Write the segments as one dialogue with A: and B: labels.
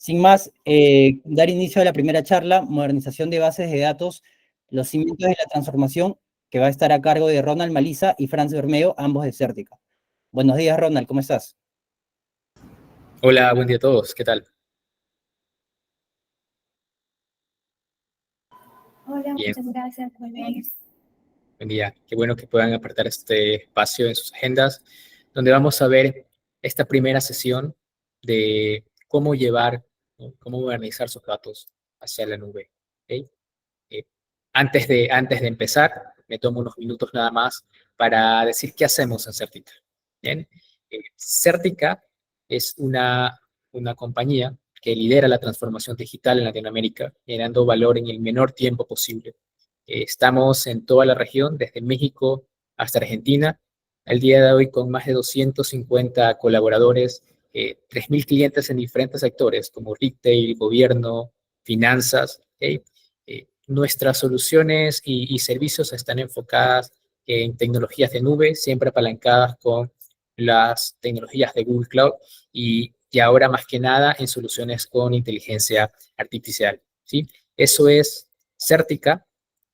A: Sin más, dar inicio a la primera charla, modernización de bases de datos, los cimientos de la transformación, que va a estar a cargo de Ronald Maliza y Franz Bermeo, ambos de Certica. Buenos días, Ronald, ¿cómo estás?
B: Hola, buen día a todos, ¿qué tal?
C: Hola,
B: Bien,
C: muchas gracias, muy bien.
B: buen día. Qué bueno que puedan apartar este espacio en sus agendas, donde vamos a ver esta primera sesión de cómo llevar, ¿no? Cómo modernizar sus datos hacia la nube. ¿Ok? Eh, antes de empezar, me tomo unos minutos nada más para decir qué hacemos en Certica. Bien, Certica es una compañía que lidera la transformación digital en Latinoamérica, generando valor en el menor tiempo posible. Estamos en toda la región, desde México hasta Argentina, al día de hoy con más de 250 colaboradores, 3.000 clientes en diferentes sectores como retail, gobierno, finanzas. ¿Ok? Nuestras soluciones y servicios están enfocadas en tecnologías de nube, siempre apalancadas con las tecnologías de Google Cloud y ahora más que nada en soluciones con inteligencia artificial. ¿Sí? Eso es Certica.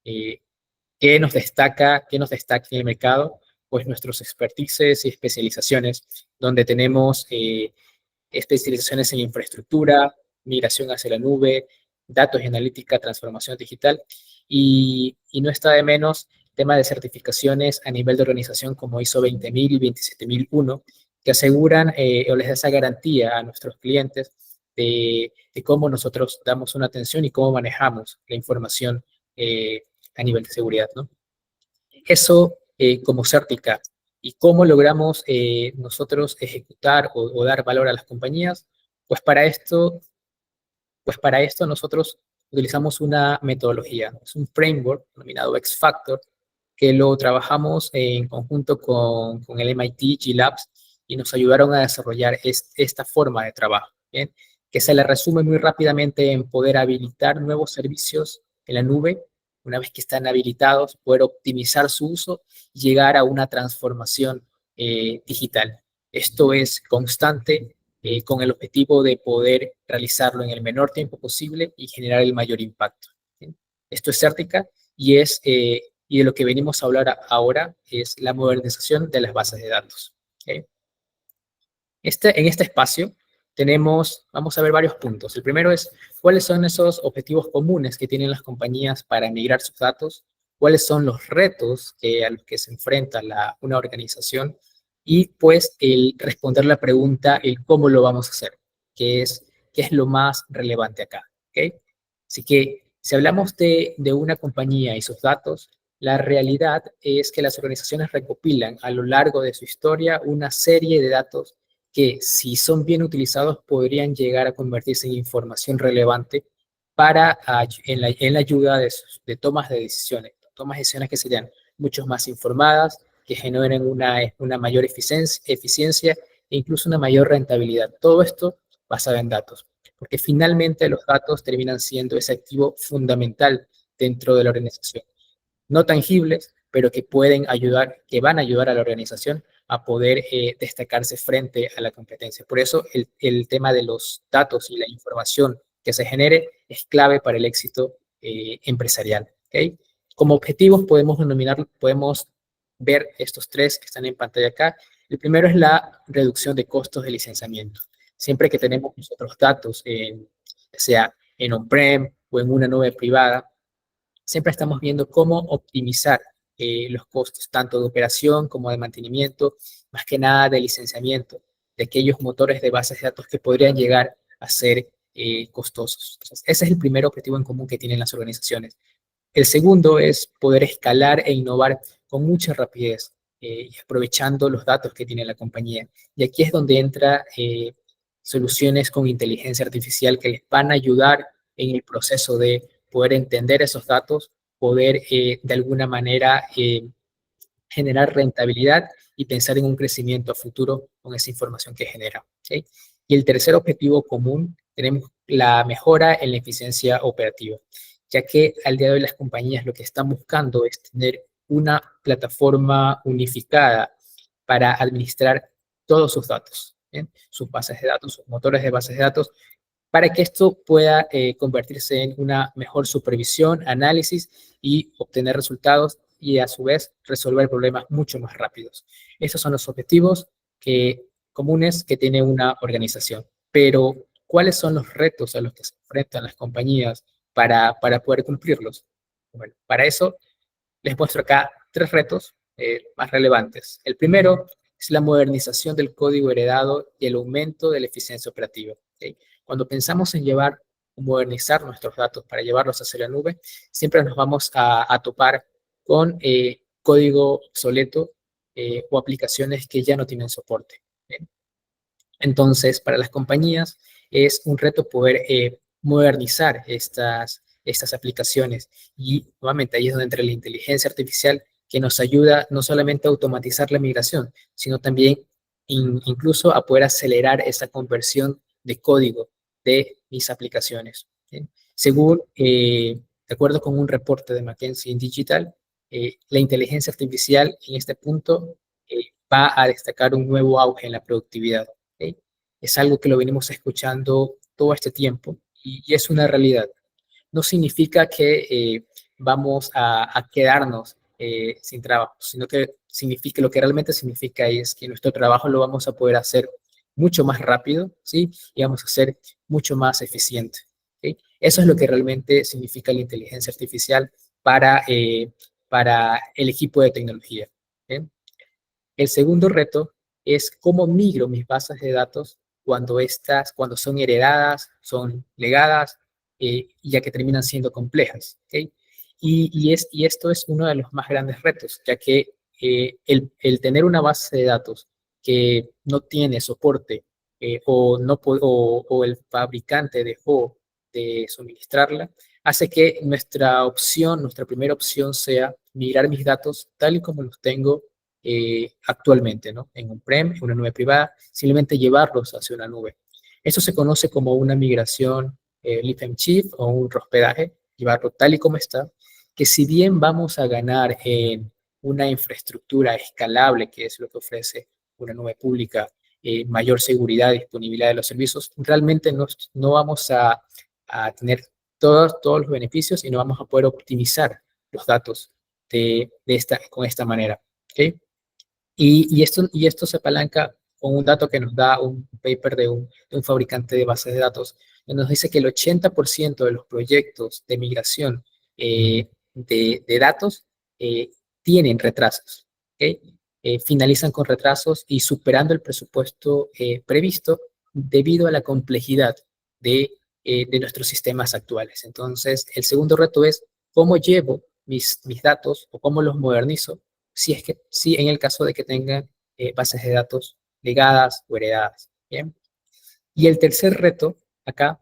B: Eh, qué nos destaca en el mercado? Pues nuestros expertices y especializaciones, donde tenemos especializaciones en infraestructura, migración hacia la nube, datos y analítica, transformación digital, y no está de menos tema de certificaciones a nivel de organización como ISO 20000 y 27001, que aseguran o les da esa garantía a nuestros clientes de cómo nosotros damos una atención y cómo manejamos la información a nivel de seguridad, ¿no? Eso como Certica. ¿Y cómo logramos nosotros ejecutar o dar valor a las compañías? Pues para esto, pues para esto nosotros utilizamos una metodología, es un framework denominado X Factor, que lo trabajamos en conjunto con el MIT G Labs y nos ayudaron a desarrollar esta forma de trabajo, ¿bien? Que se le resume muy rápidamente en poder habilitar nuevos servicios en la nube. Una vez que están habilitados, poder optimizar su uso y llegar a una transformación digital. Esto es constante con el objetivo de poder realizarlo en el menor tiempo posible y generar el mayor impacto. ¿Bien? Esto es Certica y de lo que venimos a hablar ahora es la modernización de las bases de datos. ¿Okay? En este espacio vamos a ver varios puntos. El primero es cuáles son esos objetivos comunes que tienen las compañías para migrar sus datos, cuáles son los retos a los que se enfrenta una organización y pues el responder la pregunta, el cómo lo vamos a hacer, qué es lo más relevante acá. ¿Okay? Así que si hablamos de una compañía y sus datos, la realidad es que las organizaciones recopilan a lo largo de su historia una serie de datos que, si son bien utilizados, podrían llegar a convertirse en información relevante en la ayuda de tomas de decisiones que serían mucho más informadas, que generen una mayor eficiencia e incluso una mayor rentabilidad. Todo esto basado en datos, porque finalmente los datos terminan siendo ese activo fundamental dentro de la organización. No tangibles, pero que pueden ayudar, que van a ayudar a la organización a poder destacarse frente a la competencia. Por eso el tema de los datos y la información que se genere es clave para el éxito empresarial. ¿Okay? Como objetivos podemos ver estos tres que están en pantalla acá. El primero es la reducción de costos de licenciamiento. Siempre que tenemos nosotros datos, sea en on-prem o en una nube privada, siempre estamos viendo cómo optimizar los costos, tanto de operación como de mantenimiento, más que nada de licenciamiento, de aquellos motores de bases de datos que podrían llegar a ser costosos. Entonces, ese es el primer objetivo en común que tienen las organizaciones. El segundo es poder escalar e innovar con mucha rapidez y aprovechando los datos que tiene la compañía. Y aquí es donde entra soluciones con inteligencia artificial que les van a ayudar en el proceso de poder entender esos datos, poder de alguna manera generar rentabilidad y pensar en un crecimiento a futuro con esa información que genera. ¿Okay? Y el tercer objetivo común, tenemos la mejora en la eficiencia operativa, ya que al día de hoy las compañías lo que están buscando es tener una plataforma unificada para administrar todos sus datos, ¿bien? Sus bases de datos, sus motores de bases de datos, para que esto pueda convertirse en una mejor supervisión, análisis y obtener resultados y a su vez resolver problemas mucho más rápidos. Esos son los objetivos comunes que tiene una organización. Pero, ¿cuáles son los retos a los que se enfrentan las compañías para poder cumplirlos? Bueno, para eso les muestro acá tres retos más relevantes. El primero es la modernización del código heredado y el aumento de la eficiencia operativa. ¿Okay? Cuando pensamos en llevar o modernizar nuestros datos para llevarlos hacia la nube, siempre nos vamos a topar con código obsoleto o aplicaciones que ya no tienen soporte. ¿Okay? Entonces, para las compañías es un reto poder modernizar estas aplicaciones. Y nuevamente ahí es donde entra la inteligencia artificial que nos ayuda no solamente a automatizar la migración, sino también incluso a poder acelerar esa conversión de código de mis aplicaciones. ¿Sí? Según, de acuerdo con un reporte de McKinsey en Digital, la inteligencia artificial en este punto va a destacar un nuevo auge en la productividad. ¿Okay? Es algo que lo venimos escuchando todo este tiempo y es una realidad. No significa que vamos a quedarnos sin trabajo, sino que significa, lo que realmente significa es que nuestro trabajo lo vamos a poder hacer mucho más rápido, ¿sí? Y vamos a ser mucho más eficiente. ¿Okay? Eso es lo que realmente significa la inteligencia artificial para el equipo de tecnología. ¿Okay? El segundo reto es cómo migro mis bases de datos cuando son heredadas, son legadas, ya que terminan siendo complejas. ¿Okay? Y esto es uno de los más grandes retos, ya que el tener una base de datos que no tiene soporte o el fabricante dejó de suministrarla, hace que nuestra primera opción sea migrar mis datos tal y como los tengo actualmente, ¿no? En on-prem, en una nube privada, simplemente llevarlos hacia una nube. Eso se conoce como una migración lift and shift o un hospedaje, llevarlo tal y como está, que si bien vamos a ganar en una infraestructura escalable, que es lo que ofrece una nube pública, mayor seguridad y disponibilidad de los servicios, realmente no vamos a tener todos los beneficios y no vamos a poder optimizar los datos con esta manera. ¿Okay? Y esto se apalanca con un dato que nos da un paper de un fabricante de bases de datos, donde nos dice que el 80% de los proyectos de migración de datos tienen retrasos. ¿Okay? Finalizan con retrasos y superando el presupuesto previsto debido a la complejidad de nuestros sistemas actuales. Entonces, el segundo reto es cómo llevo mis datos o cómo los modernizo si en el caso de que tengan bases de datos legadas o heredadas. ¿Bien? Y el tercer reto acá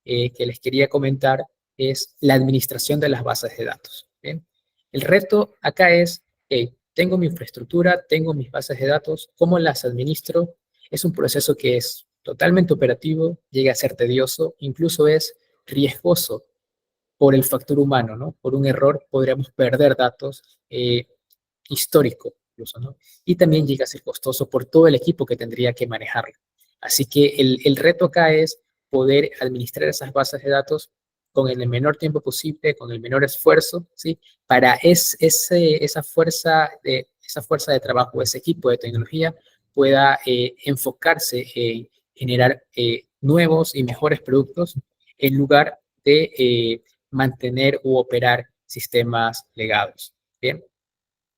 B: que les quería comentar es la administración de las bases de datos. ¿Bien? El reto acá es, tengo mi infraestructura, tengo mis bases de datos, ¿cómo las administro? Es un proceso que es totalmente operativo, llega a ser tedioso, incluso es riesgoso por el factor humano, ¿no? Por un error podríamos perder datos histórico, incluso, ¿no? Y también llega a ser costoso por todo el equipo que tendría que manejarlo. Así que el reto acá es poder administrar esas bases de datos con el menor tiempo posible, con el menor esfuerzo, ¿sí? Para esa fuerza de trabajo, ese equipo de tecnología pueda enfocarse en generar nuevos y mejores productos en lugar de mantener u operar sistemas legados. Bien,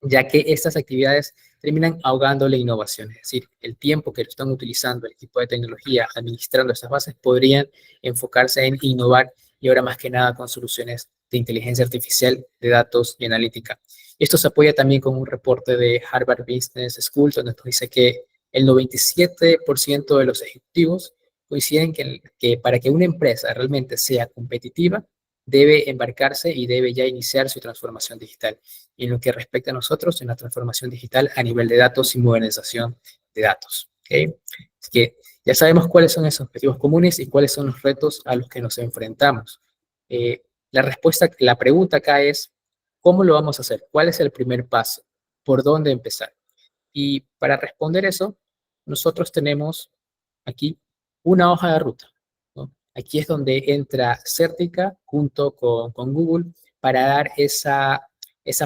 B: ya que estas actividades terminan ahogando la innovación, es decir, el tiempo que lo están utilizando el equipo de tecnología administrando estas bases podrían enfocarse en innovar y ahora más que nada con soluciones de inteligencia artificial, de datos y analítica. Esto se apoya también con un reporte de Harvard Business School, donde nos dice que el 97% de los ejecutivos coinciden que para que una empresa realmente sea competitiva, debe embarcarse y debe ya iniciar su transformación digital. Y en lo que respecta a nosotros, en la transformación digital a nivel de datos y modernización de datos. ¿Okay? Así que ya sabemos cuáles son esos objetivos comunes y cuáles son los retos a los que nos enfrentamos. La pregunta acá es, ¿cómo lo vamos a hacer? ¿Cuál es el primer paso? ¿Por dónde empezar? Y para responder eso, nosotros tenemos aquí una hoja de ruta, ¿no? Aquí es donde entra Certica junto con Google para dar esa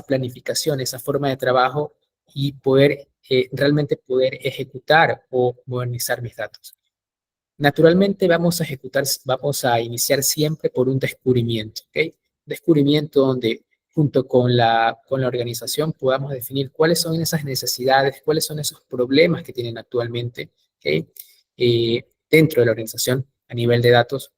B: planificación, esa forma de trabajo y poder realmente poder ejecutar o modernizar mis datos. Naturalmente vamos a iniciar siempre por un descubrimiento, ¿ok? Descubrimiento donde junto con la organización podamos definir cuáles son esas necesidades, cuáles son esos problemas que tienen actualmente, ¿ok? Dentro de la organización a nivel de datos.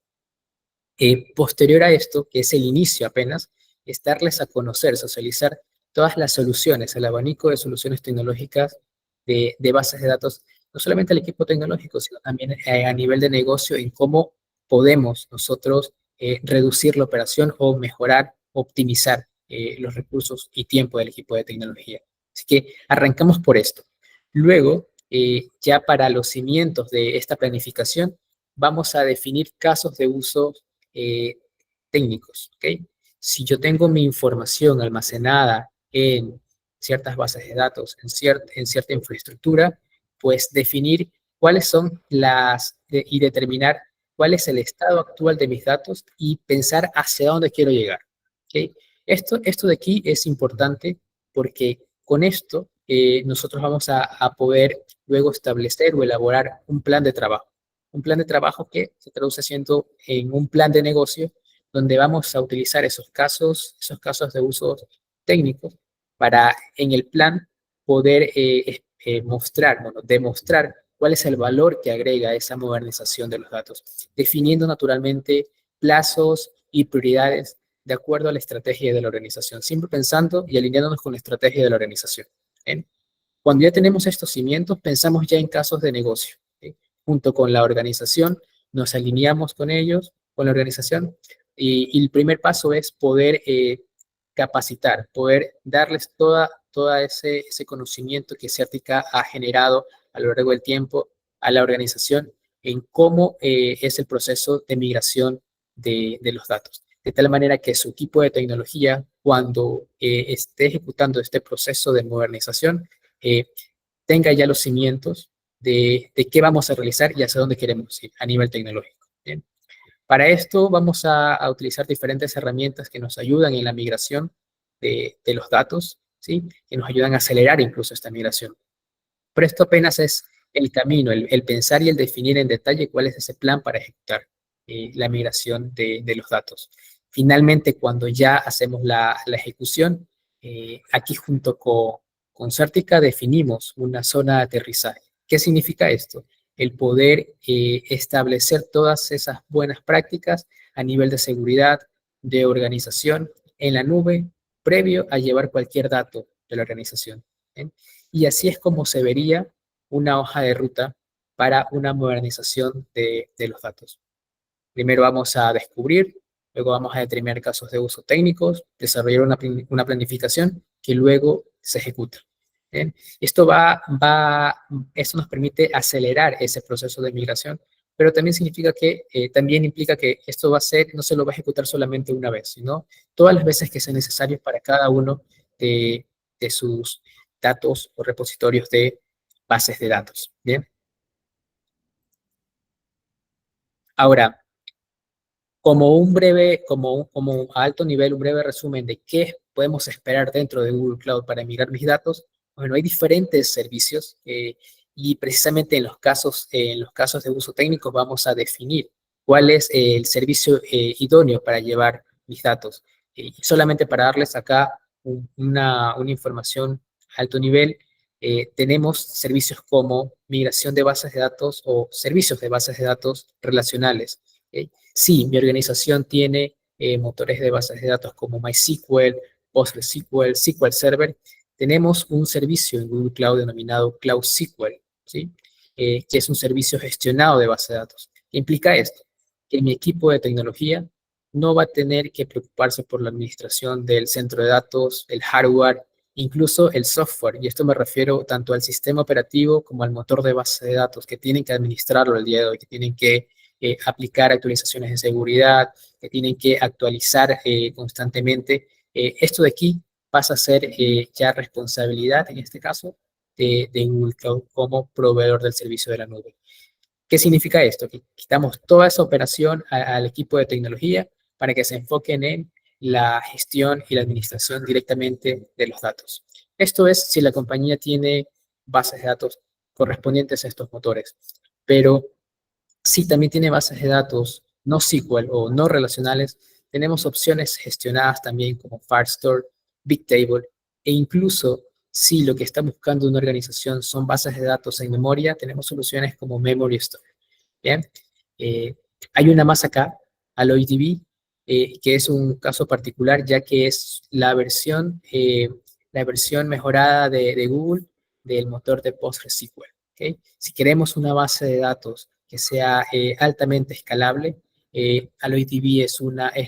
B: Posterior a esto, que es el inicio apenas, es darles a conocer, socializar todas las soluciones, el abanico de soluciones tecnológicas de bases de datos, no solamente al equipo tecnológico, sino también a nivel de negocio, en cómo podemos nosotros reducir la operación o mejorar, optimizar los recursos y tiempo del equipo de tecnología. Así que arrancamos por esto. Luego, ya para los cimientos de esta planificación, vamos a definir casos de uso eh, técnicos, ¿ok? Si yo tengo mi información almacenada en ciertas bases de datos, en cierta infraestructura, pues definir cuáles son y determinar cuál es el estado actual de mis datos y pensar hacia dónde quiero llegar, ¿ok? Esto de aquí es importante porque con esto nosotros vamos a poder luego establecer o elaborar un plan de trabajo. Un plan de trabajo que se traduce siendo en un plan de negocio donde vamos a utilizar esos casos de uso técnicos para en el plan poder mostrar, bueno, demostrar cuál es el valor que agrega esa modernización de los datos, definiendo naturalmente plazos y prioridades de acuerdo a la estrategia de la organización, siempre pensando y alineándonos con la estrategia de la organización. ¿Bien? Cuando ya tenemos estos cimientos, pensamos ya en casos de negocio. ¿Sí? Junto con la organización, nos alineamos con ellos, con la organización, y el primer paso es poder capacitar, poder darles toda ese conocimiento que Certica ha generado a lo largo del tiempo a la organización en cómo es el proceso de migración de los datos. De tal manera que su equipo de tecnología, cuando esté ejecutando este proceso de modernización, eh, tenga ya los cimientos de qué vamos a realizar y hacia dónde queremos ir a nivel tecnológico. ¿Bien? Para esto vamos a utilizar diferentes herramientas que nos ayudan en la migración de los datos, ¿sí? Que nos ayudan a acelerar incluso esta migración. Pero esto apenas es el camino, el pensar y el definir en detalle cuál es ese plan para ejecutar la migración de los datos. Finalmente, cuando ya hacemos la ejecución, aquí junto con Certica definimos una zona de aterrizaje. ¿Qué significa esto? El poder establecer todas esas buenas prácticas a nivel de seguridad, de organización en la nube, previo a llevar cualquier dato de la organización. ¿Bien? Y así es como se vería una hoja de ruta para una modernización de los datos. Primero vamos a descubrir, luego vamos a determinar casos de uso técnicos, desarrollar una planificación que luego se ejecuta. ¿Bien? Esto nos permite acelerar ese proceso de migración, pero también significa que, también implica que esto no se lo va a ejecutar solamente una vez, sino todas las veces que sea necesario para cada uno de sus datos o repositorios de bases de datos. Bien. Ahora, como a alto nivel, un breve resumen de qué podemos esperar dentro de Google Cloud para migrar mis datos. Bueno, hay diferentes servicios y precisamente en los casos de uso técnico vamos a definir cuál es el servicio idóneo para llevar mis datos. Solamente para darles acá una información a alto nivel, tenemos servicios como migración de bases de datos o servicios de bases de datos relacionales. ¿Okay? Sí, mi organización tiene motores de bases de datos como MySQL, PostgreSQL, SQL Server. Tenemos un servicio en Google Cloud denominado Cloud SQL, ¿sí? Que es un servicio gestionado de base de datos. ¿Qué implica esto? Que mi equipo de tecnología no va a tener que preocuparse por la administración del centro de datos, el hardware, incluso el software. Y esto me refiero tanto al sistema operativo como al motor de base de datos que tienen que administrarlo el día de hoy, que tienen que aplicar actualizaciones de seguridad, que tienen que actualizar constantemente. Esto de aquí pasa a ser ya responsabilidad, en este caso, de Google Cloud como proveedor del servicio de la nube. ¿Qué significa esto? Que quitamos toda esa operación al equipo de tecnología para que se enfoquen en la gestión y la administración directamente de los datos. Esto es si la compañía tiene bases de datos correspondientes a estos motores, pero si también tiene bases de datos no SQL o no relacionales, tenemos opciones gestionadas también como Firestore, Bigtable, e incluso si lo que está buscando una organización son bases de datos en memoria, tenemos soluciones como Memory Store. Bien, Eh, hay una más acá, AlloyDB, que es un caso particular ya que es la versión mejorada de Google del motor de PostgreSQL. ¿Okay? Si queremos una base de datos que sea altamente escalable, AlloyDB es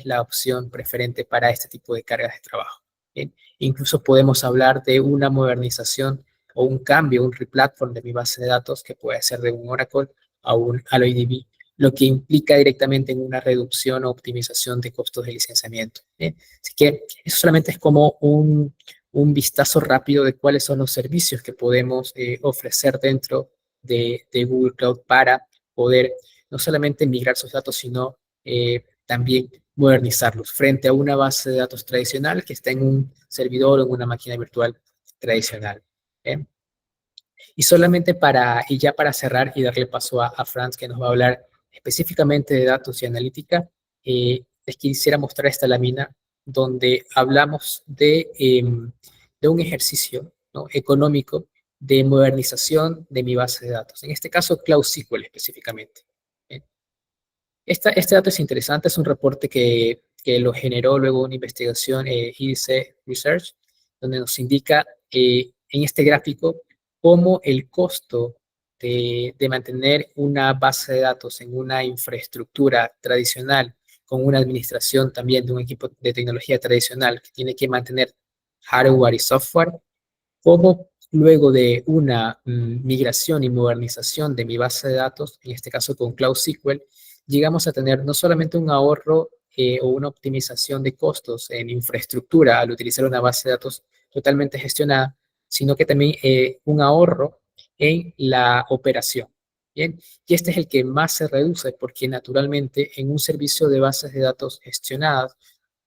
B: la opción preferente para este tipo de cargas de trabajo. ¿Bien? Incluso podemos hablar de una modernización o un cambio, un replatform de mi base de datos que puede ser de un Oracle a un AlloyDB, lo que implica directamente en una reducción o optimización de costos de licenciamiento. ¿Bien? Así que eso solamente es como un vistazo rápido de cuáles son los servicios que podemos ofrecer dentro de Google Cloud para poder no solamente migrar sus datos, sino también modernizarlos frente a una base de datos tradicional que está en un servidor o en una máquina virtual tradicional. ¿Bien? Y ya para cerrar y darle paso a Franz, que nos va a hablar específicamente de datos y analítica, les quisiera mostrar esta lámina donde hablamos de un ejercicio, ¿no?, económico de modernización de mi base de datos. En este caso, Cloud SQL específicamente. ¿Bien? Este dato es interesante, es un reporte que lo generó luego una investigación IDC Research, donde nos indica en este gráfico cómo el costo de mantener una base de datos en una infraestructura tradicional, con una administración también de un equipo de tecnología tradicional que tiene que mantener hardware y software, cómo luego de una migración y modernización de mi base de datos, en este caso con Cloud SQL, llegamos a tener no solamente un ahorro o una optimización de costos en infraestructura al utilizar una base de datos totalmente gestionada, sino que también un ahorro en la operación. Bien, y este es el que más se reduce porque naturalmente en un servicio de bases de datos gestionadas,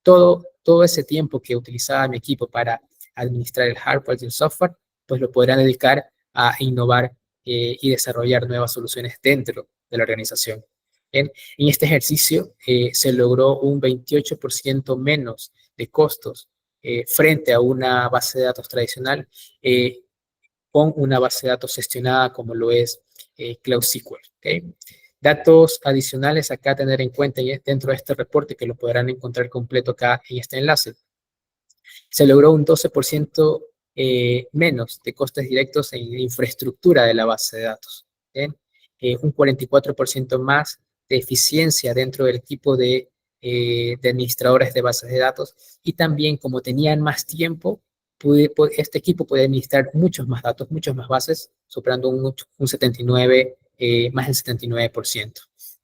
B: todo ese tiempo que utilizaba mi equipo para administrar el hardware y el software, pues lo podrán dedicar a innovar y desarrollar nuevas soluciones dentro de la organización. En este ejercicio se logró un 28% menos de costos frente a una base de datos tradicional con una base de datos gestionada como lo es Cloud SQL. ¿Okay? Datos adicionales acá a tener en cuenta dentro de este reporte que lo podrán encontrar completo acá en este enlace. Se logró un 12% menos de costes directos en infraestructura de la base de datos. Un 44% más de eficiencia dentro del equipo de administradores de bases de datos y también como tenían más tiempo, este equipo puede administrar muchos más datos, muchas más bases, superando un 79, más del 79%.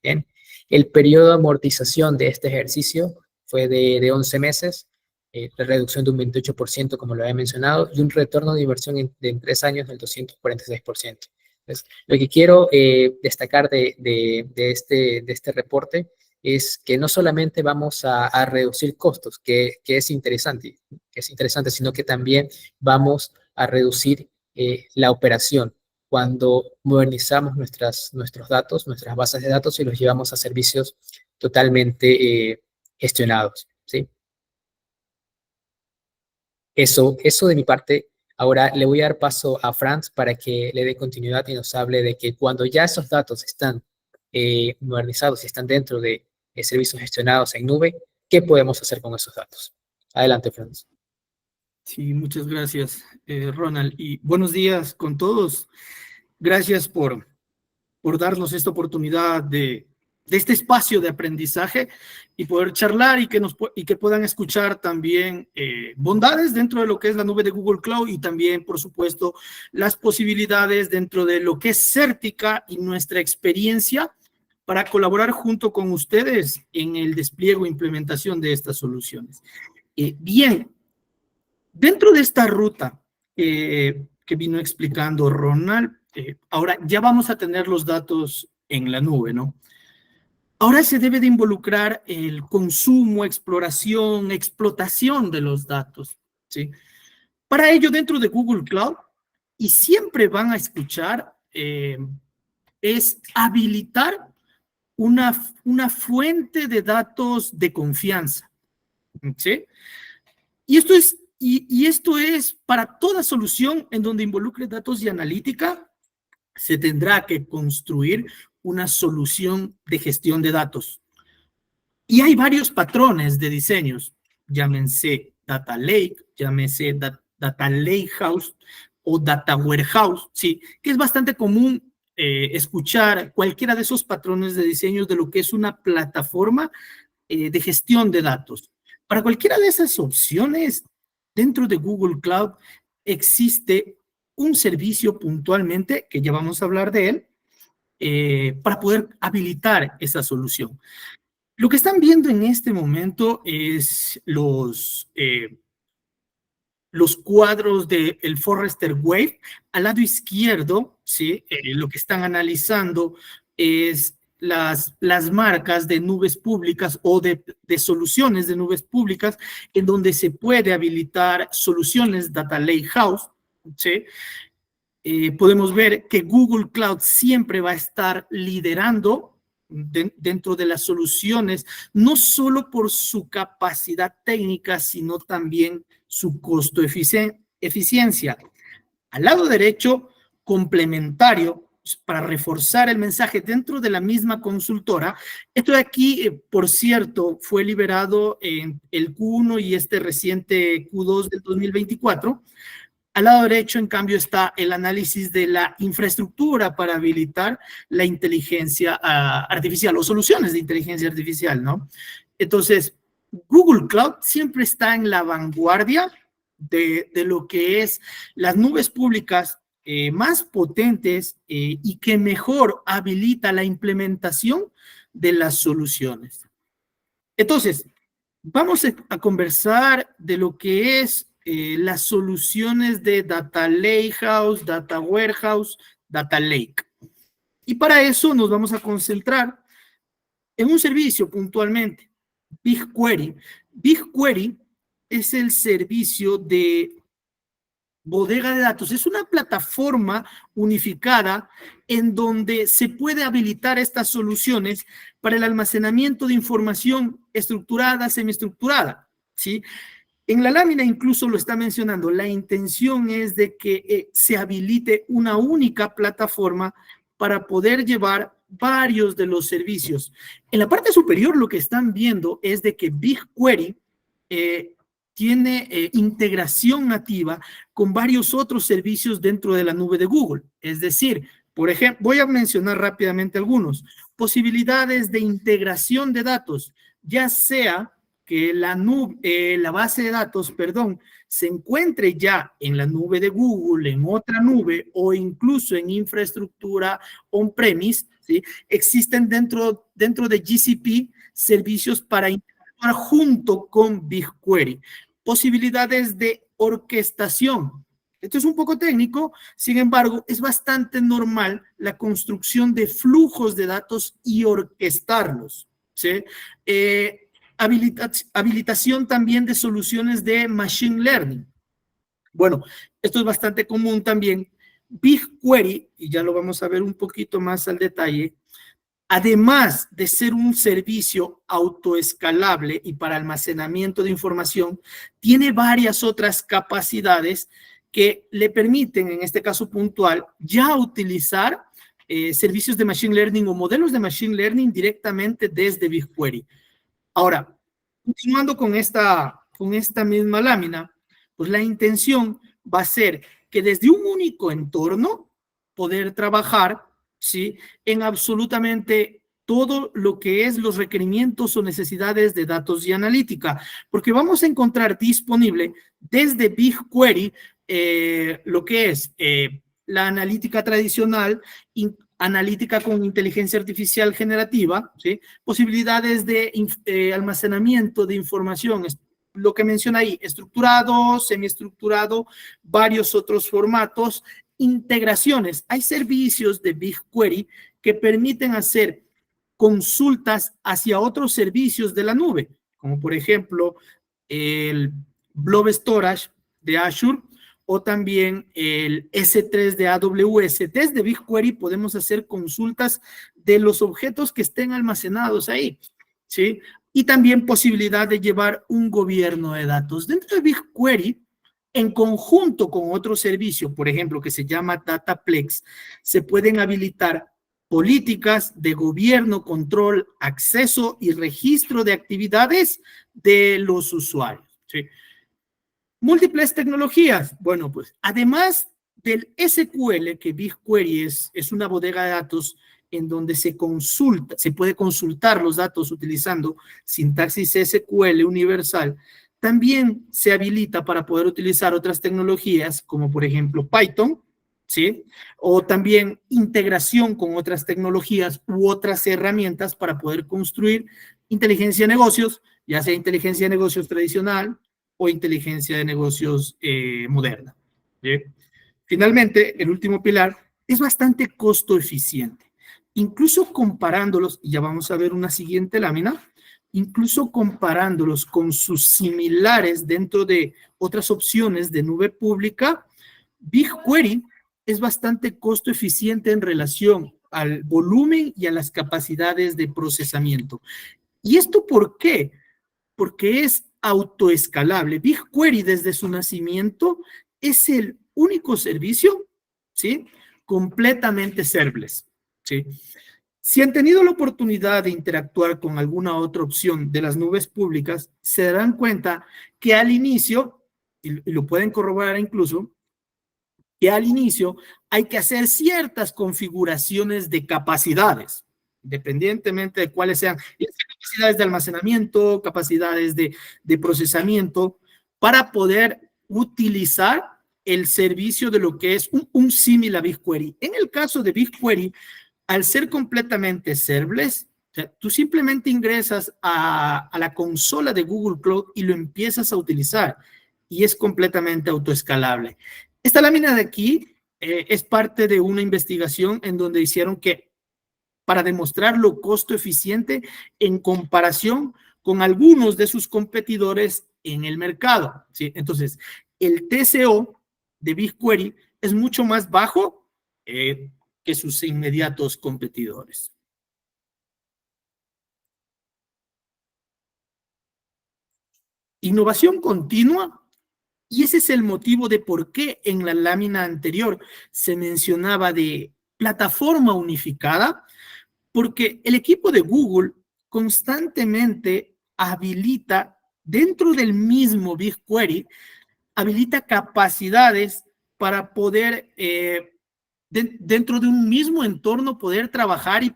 B: ¿Bien? El periodo de amortización de este ejercicio fue de 11 meses, la reducción de un 28%, como lo había mencionado, y un retorno de inversión en 3 años del 246%. Entonces, lo que quiero destacar de este reporte es que no solamente vamos a reducir costos, que es interesante, sino que también vamos a reducir la operación cuando modernizamos nuestros datos, nuestras bases de datos y los llevamos a servicios totalmente gestionados, ¿sí? Eso de mi parte. Ahora le voy a dar paso a Franz para que le dé continuidad y nos hable de que cuando ya esos datos están modernizados y están dentro de servicios gestionados en nube, ¿qué podemos hacer con esos datos? Adelante, Franz.
C: Sí, muchas gracias, Ronald. Y buenos días con todos. Gracias por darnos esta oportunidad de este espacio de aprendizaje y poder charlar y que puedan escuchar también bondades dentro de lo que es la nube de Google Cloud y también, por supuesto, las posibilidades dentro de lo que es Certica y nuestra experiencia para colaborar junto con ustedes en el despliegue o implementación de estas soluciones. Bien, dentro de esta ruta que vino explicando Ronald, ahora ya vamos a tener los datos en la nube, ¿no? Ahora se debe de involucrar el consumo, exploración, explotación de los datos, ¿sí? Para ello, dentro de Google Cloud, y siempre van a escuchar, es habilitar una fuente de datos de confianza, ¿sí? Y esto es para toda solución en donde involucre datos y analítica, se tendrá que construir una solución de gestión de datos. Y hay varios patrones de diseños, llámense Data Lake, llámense Data Lakehouse o Data Warehouse, ¿sí? Que es bastante común escuchar cualquiera de esos patrones de diseño de lo que es una plataforma de gestión de datos. Para cualquiera de esas opciones, dentro de Google Cloud existe un servicio puntualmente, que ya vamos a hablar de él, para poder habilitar esa solución. Lo que están viendo en este momento es los cuadros del Forrester Wave. Al lado izquierdo, ¿sí? Lo que están analizando es las marcas de nubes públicas o de soluciones de nubes públicas en donde se puede habilitar soluciones Data Lakehouse, ¿sí? Podemos ver que Google Cloud siempre va a estar liderando dentro de las soluciones, no solo por su capacidad técnica, sino también su costo eficiencia. Al lado derecho, complementario, para reforzar el mensaje dentro de la misma consultora. Esto de aquí, por cierto, fue liberado en el Q1 y este reciente Q2 del 2024. Al lado derecho, en cambio, está el análisis de la infraestructura para habilitar la inteligencia artificial o soluciones de inteligencia artificial, ¿no? Entonces, Google Cloud siempre está en la vanguardia de lo que es las nubes públicas más potentes y que mejor habilita la implementación de las soluciones. Entonces, vamos a conversar de lo que es las soluciones de Data Lakehouse, Data Warehouse, Data Lake. Y para eso nos vamos a concentrar en un servicio puntualmente, BigQuery. BigQuery es el servicio de bodega de datos. Es una plataforma unificada en donde se puede habilitar estas soluciones para el almacenamiento de información estructurada, semiestructurada, ¿sí? En la lámina incluso lo está mencionando, la intención es de que se habilite una única plataforma para poder llevar varios de los servicios. En la parte superior lo que están viendo es de que BigQuery tiene integración nativa con varios otros servicios dentro de la nube de Google. Es decir, por ejemplo, voy a mencionar rápidamente algunos. Posibilidades de integración de datos, ya sea que la base de datos, se encuentre ya en la nube de Google, en otra nube o incluso en infraestructura on-premise, ¿sí? Existen dentro de GCP servicios para interactuar junto con BigQuery. Posibilidades de orquestación. Esto es un poco técnico, sin embargo, es bastante normal la construcción de flujos de datos y orquestarlos, ¿sí? Habilitación también de soluciones de Machine Learning. Bueno, esto es bastante común también. BigQuery, y ya lo vamos a ver un poquito más al detalle, además de ser un servicio autoescalable y para almacenamiento de información, tiene varias otras capacidades que le permiten, en este caso puntual, ya utilizar servicios de Machine Learning o modelos de Machine Learning directamente desde BigQuery. Ahora, continuando con esta misma lámina, pues la intención va a ser que desde un único entorno poder trabajar, ¿sí?, en absolutamente todo lo que es los requerimientos o necesidades de datos y analítica, porque vamos a encontrar disponible desde BigQuery lo que es la analítica tradicional, analítica con inteligencia artificial generativa, ¿sí?, posibilidades de almacenamiento de información, lo que menciona ahí, estructurado, semiestructurado, varios otros formatos, integraciones. Hay servicios de BigQuery que permiten hacer consultas hacia otros servicios de la nube, como por ejemplo el Blob Storage de Azure o también el S3 de AWS. Desde BigQuery podemos hacer consultas de los objetos que estén almacenados ahí, ¿sí? Y también posibilidad de llevar un gobierno de datos. Dentro de BigQuery, en conjunto con otro servicio, por ejemplo, que se llama Dataplex, se pueden habilitar políticas de gobierno, control, acceso y registro de actividades de los usuarios, ¿sí? Múltiples tecnologías. Bueno, pues además del SQL, que BigQuery es una bodega de datos en donde se puede consultar los datos utilizando sintaxis SQL universal, también se habilita para poder utilizar otras tecnologías como por ejemplo Python, ¿sí? O también integración con otras tecnologías u otras herramientas para poder construir inteligencia de negocios, ya sea inteligencia de negocios tradicional o inteligencia de negocios moderna, ¿sí? Finalmente, el último pilar es bastante costo eficiente. Incluso comparándolos, y ya vamos a ver una siguiente lámina, incluso comparándolos con sus similares dentro de otras opciones de nube pública, BigQuery es bastante costo eficiente en relación al volumen y a las capacidades de procesamiento. ¿Y esto por qué? Porque es autoescalable. BigQuery desde su nacimiento es el único servicio, ¿sí? Completamente serverless, ¿sí? Si han tenido la oportunidad de interactuar con alguna otra opción de las nubes públicas, se darán cuenta que al inicio, y lo pueden corroborar incluso, que al inicio hay que hacer ciertas configuraciones de capacidades, independientemente de cuáles sean, capacidades de almacenamiento, capacidades de procesamiento, para poder utilizar el servicio de lo que es un símil a BigQuery. En el caso de BigQuery, al ser completamente serverless, o sea, tú simplemente ingresas a la consola de Google Cloud y lo empiezas a utilizar y es completamente autoescalable. Esta lámina de aquí es parte de una investigación en donde hicieron que para demostrar lo costo eficiente en comparación con algunos de sus competidores en el mercado, ¿sí? Entonces, el TCO de BigQuery es mucho más bajo que sus inmediatos competidores. Innovación continua, y ese es el motivo de por qué en la lámina anterior se mencionaba de plataforma unificada, porque el equipo de Google constantemente habilita dentro del mismo BigQuery, habilita capacidades para poder dentro de un mismo entorno poder trabajar y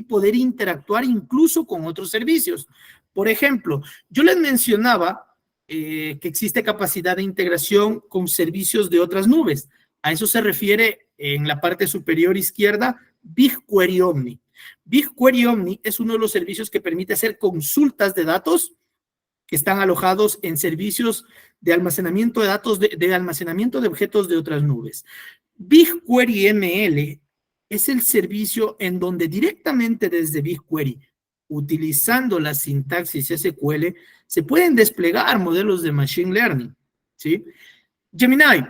C: poder interactuar incluso con otros servicios. Por ejemplo, yo les mencionaba que existe capacidad de integración con servicios de otras nubes. A eso se refiere en la parte superior izquierda BigQuery Omni. BigQuery Omni es uno de los servicios que permite hacer consultas de datos que están alojados en servicios de almacenamiento de datos, de almacenamiento de objetos de otras nubes. BigQuery ML es el servicio en donde directamente desde BigQuery, utilizando la sintaxis SQL, se pueden desplegar modelos de Machine Learning, ¿sí? Gemini,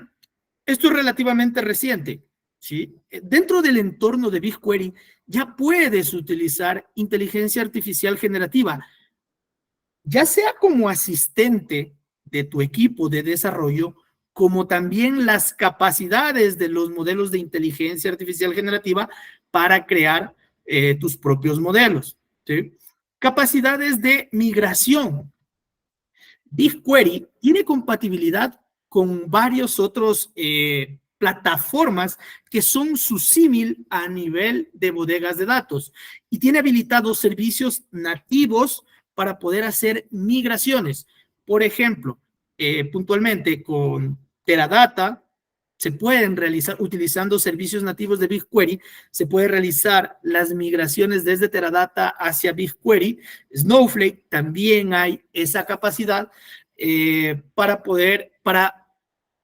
C: esto es relativamente reciente, ¿sí? Dentro del entorno de BigQuery ya puedes utilizar inteligencia artificial generativa, ya sea como asistente de tu equipo de desarrollo, como también las capacidades de los modelos de inteligencia artificial generativa para crear tus propios modelos, ¿sí? Capacidades de migración. BigQuery tiene compatibilidad con varios otros plataformas que son su símil a nivel de bodegas de datos y tiene habilitados servicios nativos para poder hacer migraciones. Por ejemplo, puntualmente con Teradata se pueden realizar, utilizando servicios nativos de BigQuery, se puede realizar las migraciones desde Teradata hacia BigQuery. Snowflake también hay esa capacidad para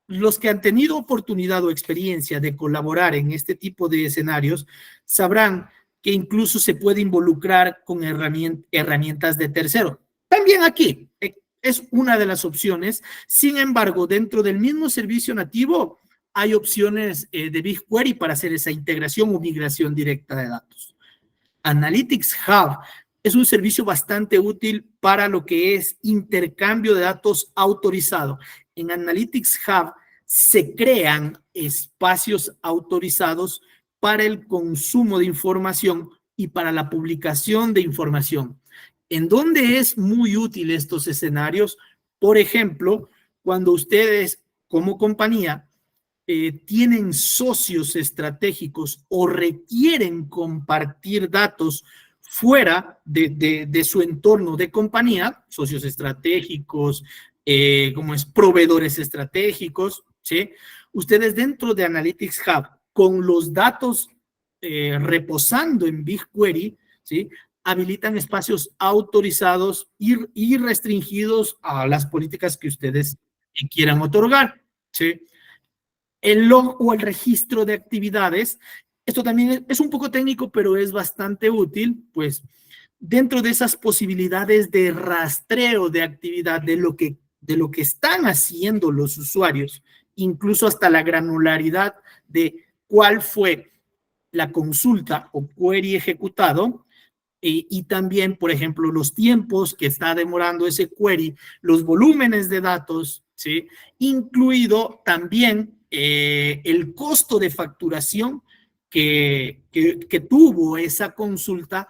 C: los que han tenido oportunidad o experiencia de colaborar en este tipo de escenarios sabrán que incluso se puede involucrar con herramientas de tercero. También aquí es una de las opciones. Sin embargo, dentro del mismo servicio nativo hay opciones de BigQuery para hacer esa integración o migración directa de datos. Analytics Hub es un servicio bastante útil para lo que es intercambio de datos autorizado. En Analytics Hub se crean espacios autorizados para el consumo de información y para la publicación de información. ¿En dónde es muy útil estos escenarios? Por ejemplo, cuando ustedes como compañía tienen socios estratégicos o requieren compartir datos fuera de su entorno de compañía, socios estratégicos, como es proveedores estratégicos, ¿sí? Ustedes dentro de Analytics Hub, con los datos reposando en BigQuery, ¿sí? Habilitan espacios autorizados y restringidos a las políticas que ustedes quieran otorgar, ¿sí? El log o el registro de actividades, esto también es un poco técnico, pero es bastante útil, pues dentro de esas posibilidades de rastreo de actividad de lo que están haciendo los usuarios, incluso hasta la granularidad de cuál fue la consulta o query ejecutado, y también, por ejemplo, los tiempos que está demorando ese query, los volúmenes de datos, ¿sí? Incluido también el costo de facturación que tuvo esa consulta,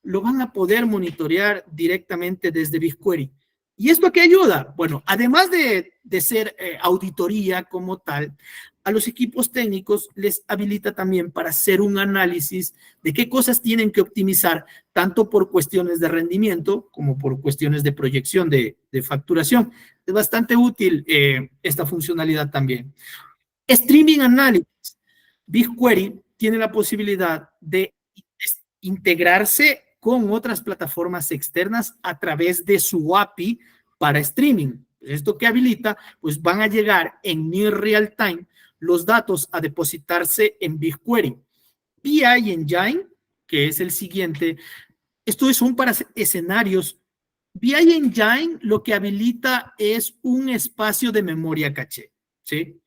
C: lo van a poder monitorear directamente desde BigQuery. ¿Y esto qué ayuda? Bueno, además de ser auditoría como tal, a los equipos técnicos les habilita también para hacer un análisis de qué cosas tienen que optimizar, tanto por cuestiones de rendimiento como por cuestiones de proyección de facturación. Es bastante útil esta funcionalidad también. Streaming Analytics. BigQuery tiene la posibilidad de integrarse con otras plataformas externas a través de su API para streaming. Esto que habilita, pues van a llegar en near real time los datos a depositarse en BigQuery. BI Engine, que es el siguiente, estos son para escenarios. BI Engine lo que habilita es un espacio de memoria caché, ¿sí?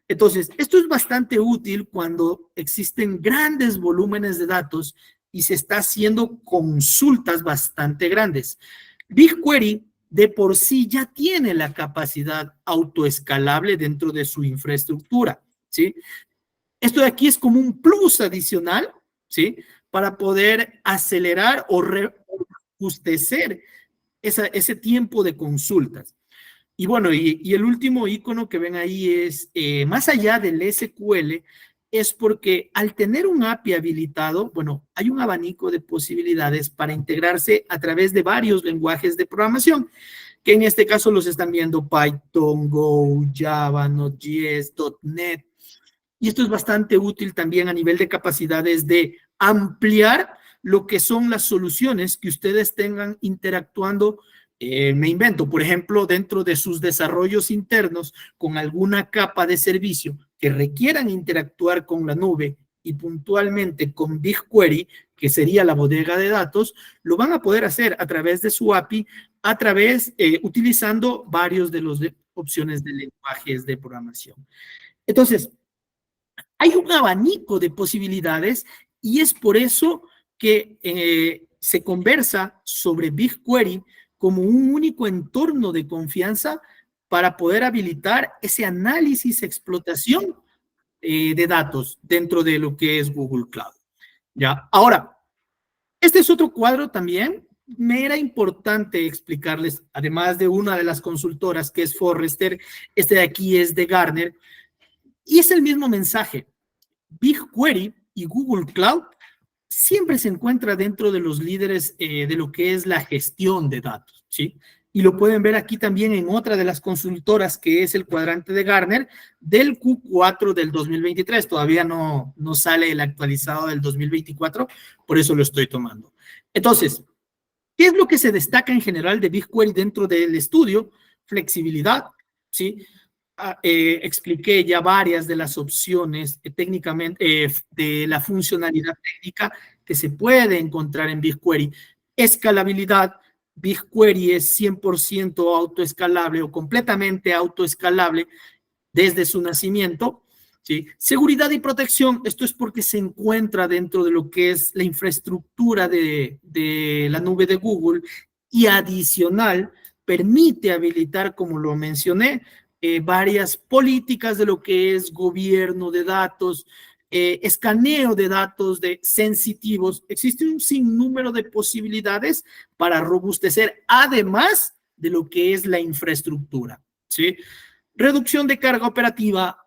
C: Entonces, esto es bastante útil cuando existen grandes volúmenes de datos y se está haciendo consultas bastante grandes. BigQuery de por sí ya tiene la capacidad autoescalable dentro de su infraestructura, ¿sí? Esto de aquí es como un plus adicional, ¿sí? Para poder acelerar o rejustecer ese tiempo de consultas. Y bueno, y el último icono que ven ahí es, más allá del SQL, es porque al tener un API habilitado, bueno, hay un abanico de posibilidades para integrarse a través de varios lenguajes de programación, que en este caso los están viendo Python, Go, Java, Node.js, .NET, y esto es bastante útil también a nivel de capacidades de ampliar lo que son las soluciones que ustedes tengan interactuando. Me invento, por ejemplo, dentro de sus desarrollos internos con alguna capa de servicio que requieran interactuar con la nube y puntualmente con BigQuery, que sería la bodega de datos, lo van a poder hacer a través de su API, utilizando varios de las opciones de lenguajes de programación. Entonces, hay un abanico de posibilidades y es por eso que se conversa sobre BigQuery como un único entorno de confianza para poder habilitar ese análisis, explotación de datos dentro de lo que es Google Cloud. ¿Ya? Ahora, este es otro cuadro también. Me era importante explicarles, además de una de las consultoras que es Forrester, este de aquí es de Gartner, y es el mismo mensaje. BigQuery y Google Cloud siempre se encuentra dentro de los líderes de lo que es la gestión de datos, ¿sí? Y lo pueden ver aquí también en otra de las consultoras, que es el cuadrante de Gartner del Q4 del 2023. Todavía no sale el actualizado del 2024, por eso lo estoy tomando. Entonces, ¿qué es lo que se destaca en general de BigQuery dentro del estudio? Flexibilidad, ¿sí? expliqué ya varias de las opciones técnicamente de la funcionalidad técnica que se puede encontrar en BigQuery. Escalabilidad, BigQuery es 100% autoescalable o completamente autoescalable desde su nacimiento. ¿Sí? Seguridad y protección, esto es porque se encuentra dentro de lo que es la infraestructura de la nube de Google y adicional permite habilitar, como lo mencioné, varias políticas de lo que es gobierno de datos, escaneo de datos de sensitivos. Existe un sinnúmero de posibilidades para robustecer, además de lo que es la infraestructura. ¿Sí? Reducción de carga operativa,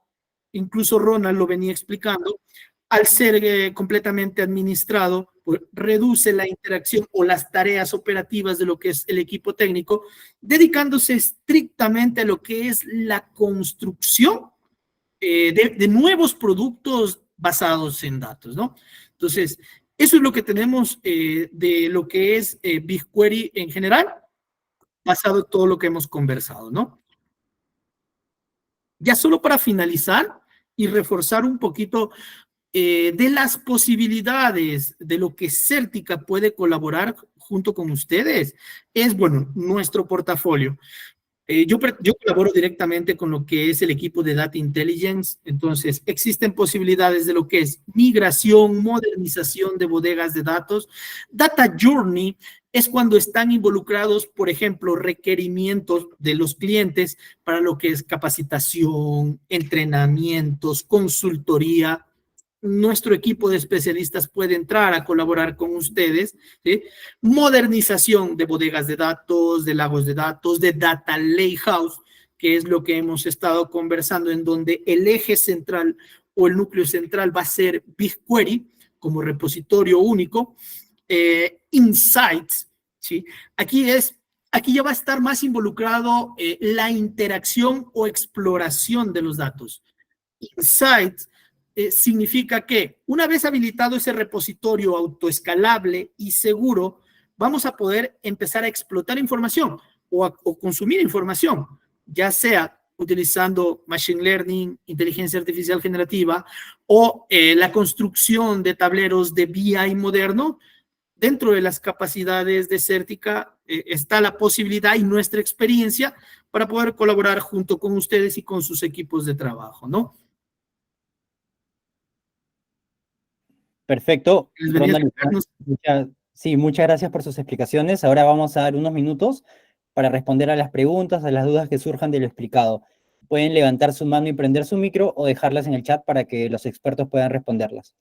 C: incluso Ronald lo venía explicando, al ser completamente administrado, pues, reduce la interacción o las tareas operativas de lo que es el equipo técnico, dedicándose estrictamente a lo que es la construcción de nuevos productos basados en datos, ¿no? Entonces, eso es lo que tenemos de lo que es BigQuery en general, basado en todo lo que hemos conversado, ¿no? Ya solo para finalizar y reforzar un poquito de las posibilidades de lo que Certica puede colaborar junto con ustedes, es, bueno, nuestro portafolio. Yo colaboro directamente con lo que es el equipo de Data Intelligence, entonces existen posibilidades de lo que es migración, modernización de bodegas de datos. Data Journey es cuando están involucrados, por ejemplo, requerimientos de los clientes para lo que es capacitación, entrenamientos, consultoría. Nuestro equipo de especialistas puede entrar a colaborar con ustedes, ¿sí? Modernización de bodegas de datos, de lagos de datos, de data lakehouse, que es lo que hemos estado conversando, en donde el eje central o el núcleo central va a ser BigQuery como repositorio único. Insights, ¿sí? Aquí ya va a estar más involucrado la interacción o exploración de los datos. Insights significa que una vez habilitado ese repositorio autoescalable y seguro, vamos a poder empezar a explotar información o consumir información, ya sea utilizando Machine Learning, inteligencia artificial generativa o la construcción de tableros de BI moderno. Dentro de las capacidades de Certica está la posibilidad y nuestra experiencia para poder colaborar junto con ustedes y con sus equipos de trabajo, ¿no?
A: Perfecto,
C: Les venía a
A: Ronald. Sí, muchas gracias por sus explicaciones. Ahora vamos a dar unos minutos para responder a las preguntas, a las dudas que surjan de lo explicado. Pueden levantar su mano y prender su micro o dejarlas en el chat para que los expertos puedan responderlas.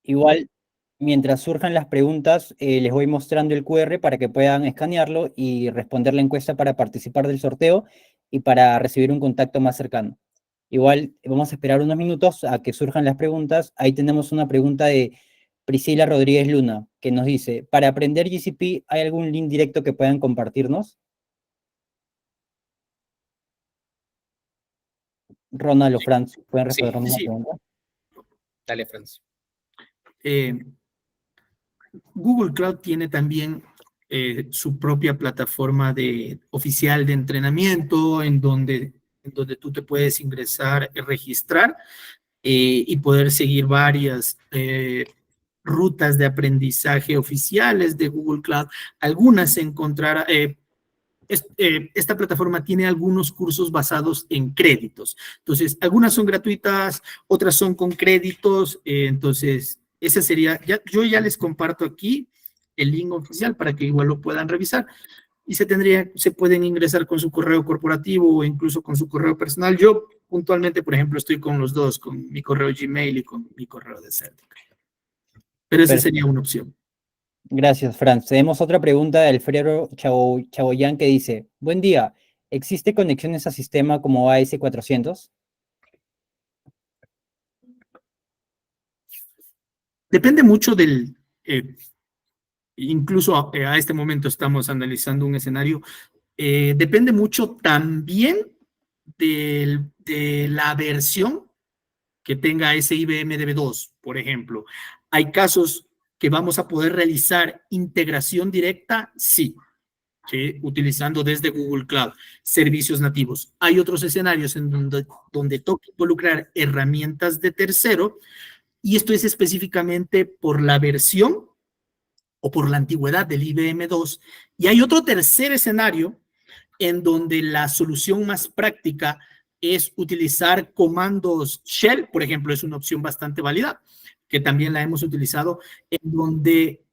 A: Igual, mientras surjan las preguntas, les voy mostrando el QR para que puedan escanearlo y responder la encuesta para participar del sorteo y para recibir un contacto más cercano. Igual, vamos a esperar unos minutos a que surjan las preguntas. Ahí tenemos una pregunta de Priscila Rodríguez Luna, que nos dice, para aprender GCP, ¿hay algún link directo que puedan compartirnos? Ronald o Franz, ¿pueden respondernos la pregunta?
B: Dale, Franz.
C: Google Cloud tiene también su propia plataforma oficial de entrenamiento en donde tú te puedes ingresar, registrar y poder seguir varias rutas de aprendizaje oficiales de Google Cloud. Algunas se encontrarán, esta plataforma tiene algunos cursos basados en créditos. Entonces, algunas son gratuitas, otras son con créditos. Entonces, ese sería, yo ya les comparto aquí el link oficial para que igual lo puedan revisar. Y se pueden ingresar con su correo corporativo o incluso con su correo personal. Yo puntualmente, por ejemplo, estoy con los dos, con mi correo Gmail y con mi correo de Certica. Pero esa sería una opción.
A: Gracias, Franz. Tenemos otra pregunta de Alfredo Chaboyán que dice, buen día, ¿existe conexiones a sistema como AS400?
C: Depende mucho del, incluso a este momento estamos analizando un escenario, depende mucho también de la versión que tenga ese IBM DB2, por ejemplo. Hay casos que vamos a poder realizar integración directa, sí, ¿sí? Utilizando desde Google Cloud servicios nativos. Hay otros escenarios en donde toca involucrar herramientas de tercero, y esto es específicamente por la versión o por la antigüedad del IBM 2. Y hay otro tercer escenario en donde la solución más práctica es utilizar comandos shell, por ejemplo, es una opción bastante válida, que también la hemos utilizado, en donde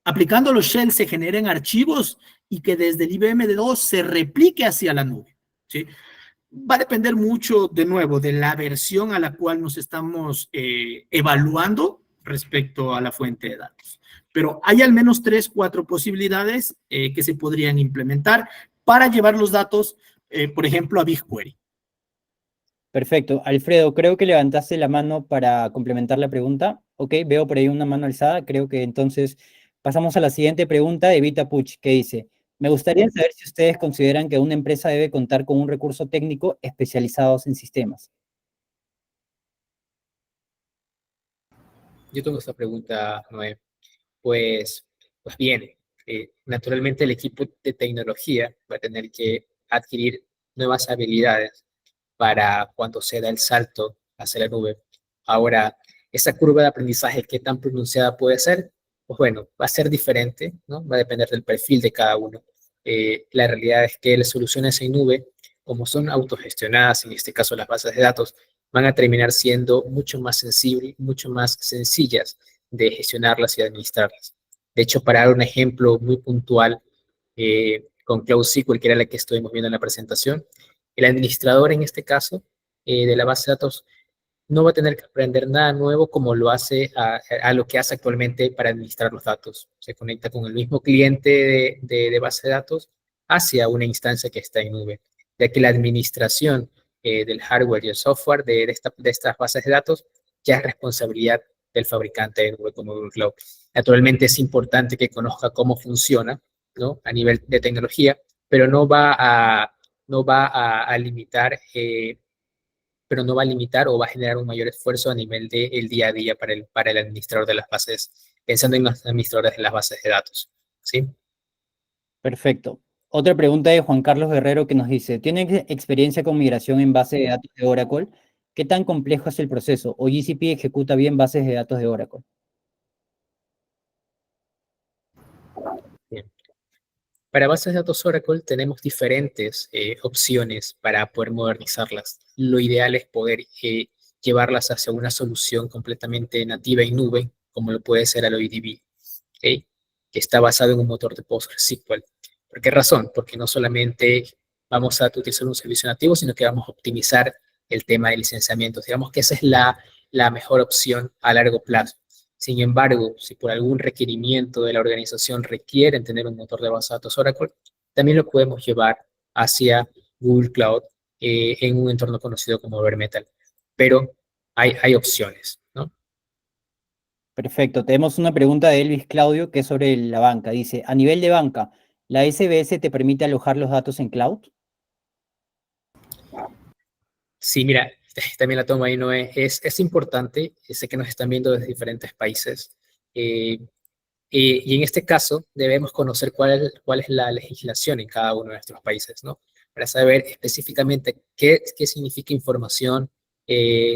C: aplicando los shell se generen archivos y que desde el IBM 2 se replique hacia la nube, ¿sí? Va a depender mucho, de nuevo, de la versión a la cual nos estamos evaluando respecto a la fuente de datos. Pero hay al menos 3, 4 posibilidades que se podrían implementar para llevar los datos, por ejemplo, a BigQuery.
A: Perfecto. Alfredo, creo que levantaste la mano para complementar la pregunta. Ok, veo por ahí una mano alzada. Creo que entonces pasamos a la siguiente pregunta de Vita Puch, que dice, me gustaría saber si ustedes consideran que una empresa debe contar con un recurso técnico especializado en sistemas.
B: Yo tengo esta pregunta, Noé. Pues bien, naturalmente el equipo de tecnología va a tener que adquirir nuevas habilidades para cuando se da el salto hacia la nube. Ahora, esa curva de aprendizaje, ¿qué tan pronunciada puede ser? Pues bueno, va a ser diferente, ¿no? Va a depender del perfil de cada uno. La realidad es que las soluciones en nube, como son autogestionadas, en este caso las bases de datos, van a terminar siendo mucho más sensibles, mucho más sencillas de gestionarlas y administrarlas. De hecho, para dar un ejemplo muy puntual, con Cloud SQL, que era la que estuvimos viendo en la presentación, el administrador en este caso de la base de datos no va a tener que aprender nada nuevo como lo hace a lo que hace actualmente para administrar los datos. Se conecta con el mismo cliente de base de datos hacia una instancia que está en nube, ya que la administración del hardware y el software de estas bases de datos ya es responsabilidad del fabricante de nube como Google Cloud. Naturalmente es importante que conozca cómo funciona, ¿no? A nivel de tecnología, pero no va a limitar pero no va a limitar o va a generar un mayor esfuerzo a nivel del día a día para el administrador de las bases, pensando en los administradores de las bases de datos, ¿sí?
A: Perfecto. Otra pregunta de Juan Carlos Guerrero que nos dice, ¿tiene experiencia con migración en base de datos de Oracle? ¿Qué tan complejo es el proceso? ¿O GCP ejecuta bien bases de datos de Oracle?
B: Bien. Para bases de datos Oracle tenemos diferentes opciones para poder modernizarlas. Lo ideal es poder llevarlas hacia una solución completamente nativa en nube, como lo puede ser AlloyDB, ¿okay? Que está basado en un motor de PostgreSQL. ¿Por qué razón? Porque no solamente vamos a utilizar un servicio nativo, sino que vamos a optimizar el tema de licenciamiento. Digamos que esa es la mejor opción a largo plazo. Sin embargo, si por algún requerimiento de la organización requieren tener un motor de base de datos Oracle, también lo podemos llevar hacia Google Cloud en un entorno conocido como Bare Metal. Pero hay opciones, ¿no?
A: Perfecto. Tenemos una pregunta de Elvis Claudio que es sobre la banca. Dice, a nivel de banca, ¿la SBS te permite alojar los datos en cloud?
B: Sí, mira, también la tomo ahí, no es importante, sé que nos están viendo desde diferentes países, y en este caso debemos conocer cuál es la legislación en cada uno de nuestros países, ¿no? Para saber específicamente qué significa información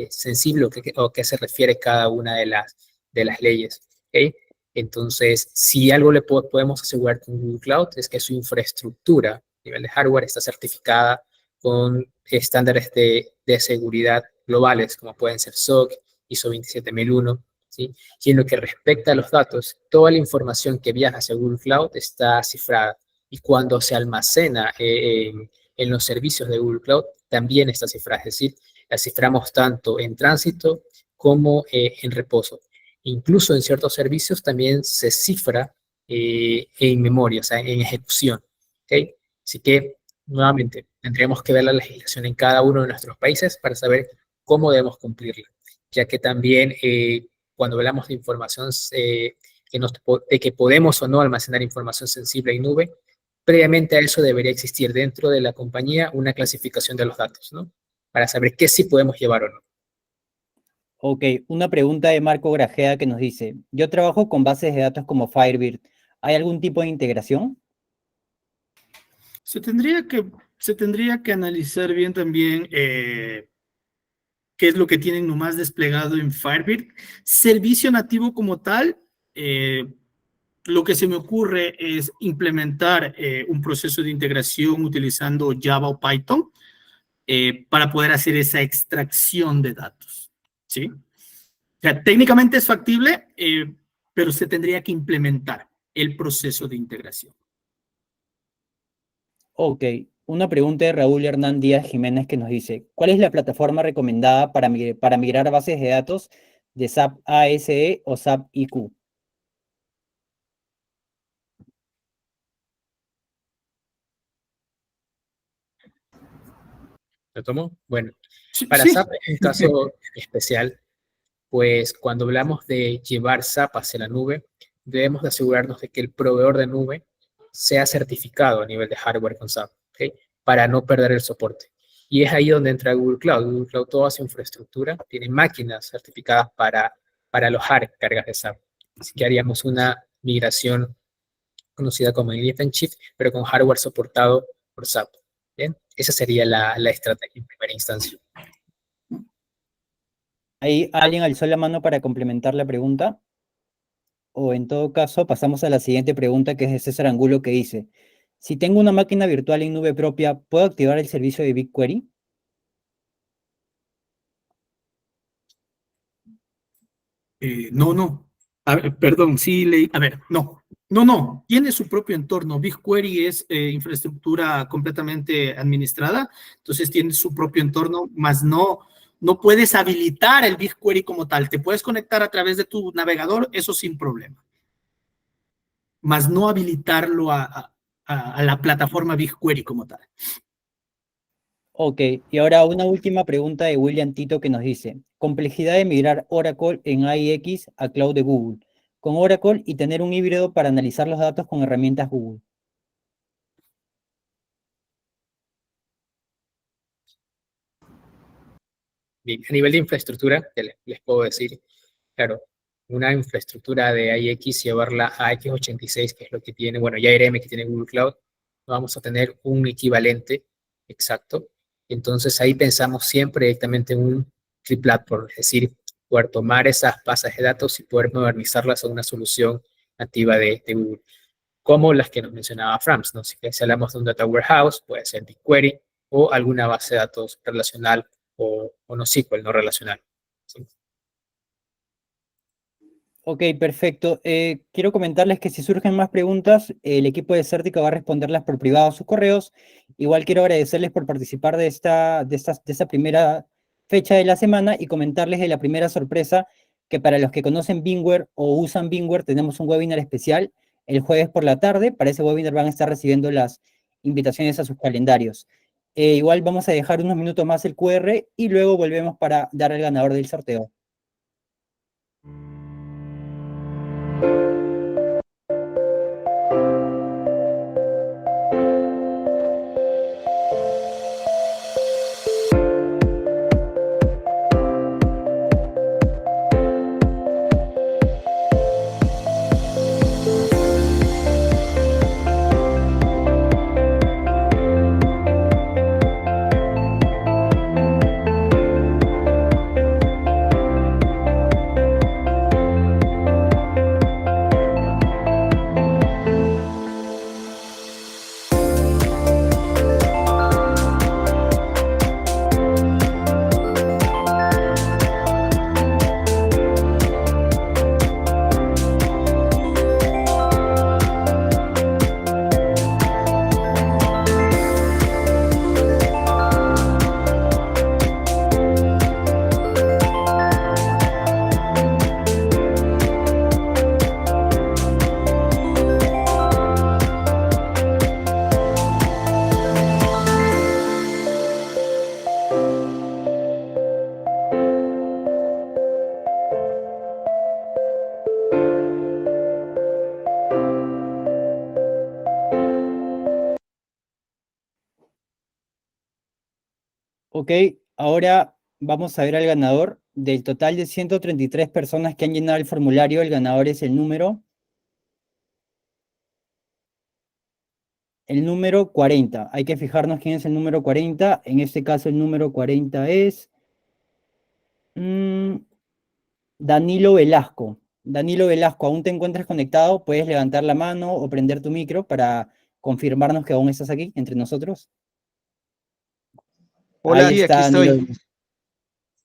B: sensible o qué se refiere cada una de las leyes, ¿ok? Entonces, si algo le podemos asegurar con Google Cloud es que su infraestructura a nivel de hardware está certificada con estándares de seguridad globales, como pueden ser SOC, ISO 27001, ¿sí? Y en lo que respecta a los datos, toda la información que viaja hacia Google Cloud está cifrada. Y cuando se almacena en los servicios de Google Cloud, también está cifrada. Es decir, la ciframos tanto en tránsito como en reposo. Incluso en ciertos servicios también se cifra en memoria, o sea, en ejecución. ¿Okay? Así que, nuevamente, tendríamos que ver la legislación en cada uno de nuestros países para saber cómo debemos cumplirla, ya que también cuando hablamos de información, de que podemos o no almacenar información sensible en nube, previamente a eso debería existir dentro de la compañía una clasificación de los datos, ¿no? Para saber qué sí podemos llevar o no.
A: Ok, una pregunta de Marco Grajeda que nos dice, yo trabajo con bases de datos como Firebird. ¿Hay algún tipo de integración?
C: Se tendría que analizar bien también qué es lo que tienen nomás desplegado en Firebird. Servicio nativo como tal, lo que se me ocurre es implementar un proceso de integración utilizando Java o Python para poder hacer esa extracción de datos. ¿Sí? O sea, técnicamente es factible, pero se tendría que implementar el proceso de integración.
A: Ok, una pregunta de Raúl Hernán Díaz Jiménez que nos dice, ¿cuál es la plataforma recomendada para migrar bases de datos de SAP ASE o SAP IQ?
B: ¿Lo tomo? Bueno,
C: Sí,
B: para
C: sí.
B: SAP es un caso especial, pues cuando hablamos de llevar SAP hacia la nube, debemos de asegurarnos de que el proveedor de nube sea certificado a nivel de hardware con SAP, ¿ok? Para no perder el soporte. Y es ahí donde entra Google Cloud. Google Cloud toda su infraestructura tiene máquinas certificadas para alojar cargas de SAP. Así que haríamos una migración conocida como Lift and Shift, pero con hardware soportado por SAP. ¿Bien? Esa sería la estrategia en primera instancia.
A: ¿Hay alguien alzó la mano para complementar la pregunta? O en todo caso, pasamos a la siguiente pregunta que es de César Angulo que dice, si tengo una máquina virtual en nube propia, ¿puedo activar el servicio de BigQuery?
C: No, no. A ver, perdón, sí leí. A ver, no. No, no. Tiene su propio entorno. BigQuery es infraestructura completamente administrada, entonces tiene su propio entorno, más no, no puedes habilitar el BigQuery como tal. Te puedes conectar a través de tu navegador, eso sin problema, más no habilitarlo a la plataforma BigQuery como tal.
A: Ok, y ahora una última pregunta de William Tito que nos dice, complejidad de migrar Oracle en AIX a Cloud de Google, con Oracle y tener un híbrido para analizar los datos con herramientas Google.
B: Bien, a nivel de infraestructura, les puedo decir, claro, una infraestructura de AIX, llevarla a X86, que es lo que tiene, bueno, ya ARM que tiene Google Cloud, vamos a tener un equivalente exacto. Entonces ahí pensamos siempre directamente en un triplatform, es decir, poder tomar esas bases de datos y poder modernizarlas a una solución nativa de Google, como las que nos mencionaba Frams, ¿no? Si hablamos de un data warehouse, puede ser BigQuery o alguna base de datos relacional o NoSQL, no relacional. ¿Sí?
A: Ok, perfecto. Quiero comentarles que si surgen más preguntas, el equipo de Certica va a responderlas por privado a sus correos. Igual quiero agradecerles por participar de esta primera fecha de la semana y comentarles de la primera sorpresa que para los que conocen Bingware o usan Bingware tenemos un webinar especial el jueves por la tarde. Para ese webinar van a estar recibiendo las invitaciones a sus calendarios. Igual vamos a dejar unos minutos más el QR y luego volvemos para dar al ganador del sorteo. Ok, ahora vamos a ver al ganador. del total de 133 personas que han llenado el formulario, el ganador es el número 40. Hay que fijarnos quién es el número 40. En este caso el número 40 es Danilo Velasco. Danilo Velasco, ¿aún te encuentras conectado? ¿Puedes levantar la mano o prender tu micro para confirmarnos que aún estás aquí entre nosotros?
D: Hola,
A: Ahí
D: sí,
A: está
D: aquí estoy.
A: Danilo.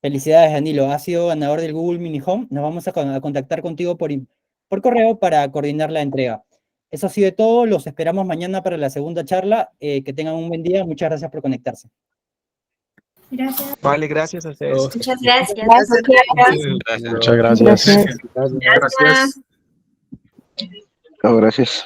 A: Felicidades, Danilo. Has sido ganador del Google Mini Home. Nos vamos a contactar contigo por correo para coordinar la entrega. Eso ha sido todo. Los esperamos mañana para la segunda charla. Que tengan un buen día. Muchas gracias por conectarse.
E: Gracias.
D: Vale, gracias a ustedes.
E: Muchas gracias.
F: Muchas gracias.
B: Gracias.
E: Gracias.
G: Gracias.